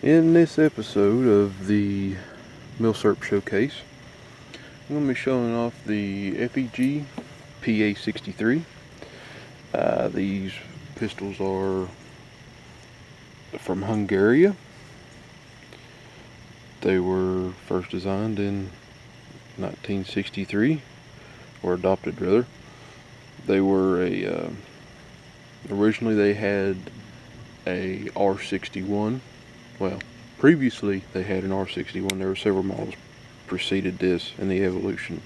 In this episode of the MilSurp showcase, I'm going to be showing off the FEG PA-63. These pistols are from Hungarian. They were first designed in 1963, or adopted rather. They were originally they had a R61. Well, previously they had an R61. There were several models preceded this in the evolution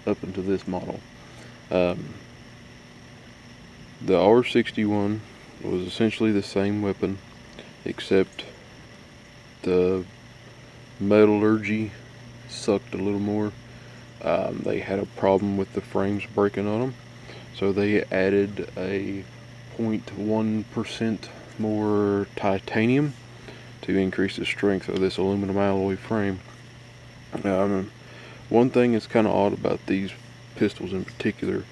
up into this model. The R61 was essentially the same weapon, except the metallurgy sucked a little more. They had a problem with the frames breaking on them, so they added a 0.1% more titanium to increase the strength of this aluminum alloy frame. One thing that's kind of odd about these pistols in particular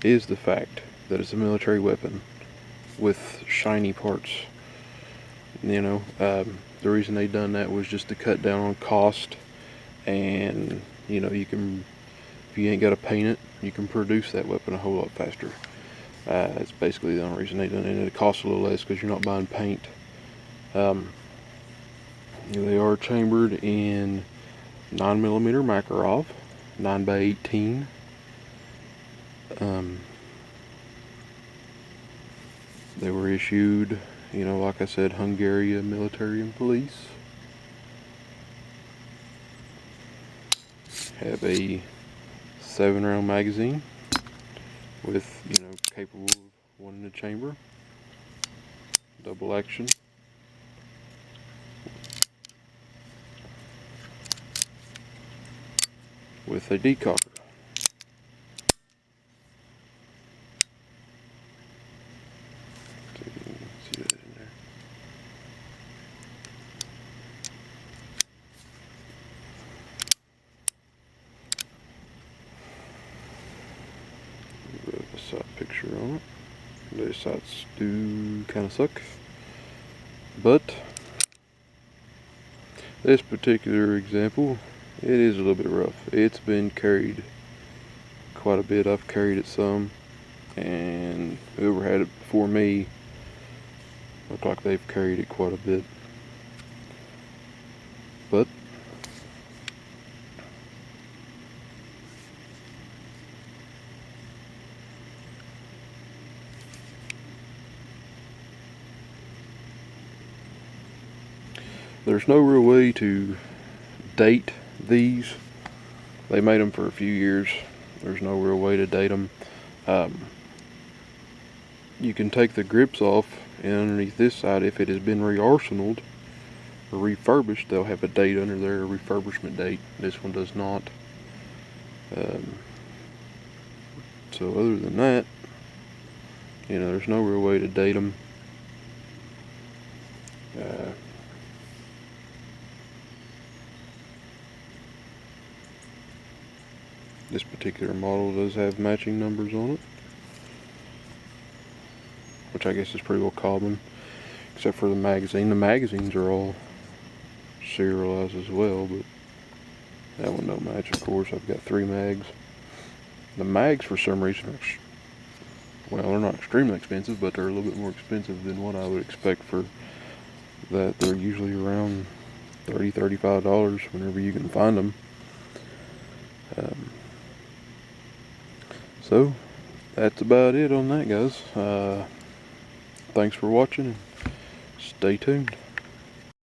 is the fact that it's a military weapon with shiny parts. The reason they done that was just to cut down on cost, and you can, if you ain't got to paint it, you can produce that weapon a whole lot faster. That's basically the only reason they done it, and it costs a little less because you're not buying paint. They are chambered in 9mm Makarov, 9x18. They were issued, like I said, Hungarian military and police. Have a 7-round magazine with, capable of one in the chamber, double action. With a decocker. See that in there. A bit of a side picture on it. These sides do kind of suck, but this particular example, it is a little bit rough. It's been carried quite a bit. I've carried it some, and whoever had it before me looked like they've carried it quite a bit. But there's no real way to date these. They made them for a few years. There's no real way to date them. You can take the grips off, and underneath this side, if it has been re-arsenaled or refurbished, they'll have a date under there, a refurbishment date. This one does not. So other than that, there's no real way to date them. This particular model does have matching numbers on it, which I guess is pretty well common, except for the magazine. The magazines are all serialized as well, but that one don't match, of course. I've got 3 mags. The mags, for some reason, they're not extremely expensive, but they're a little bit more expensive than what I would expect for that. They're usually around $30, $35 whenever you can find them. So that's about it on that, guys. Thanks for watching, and stay tuned.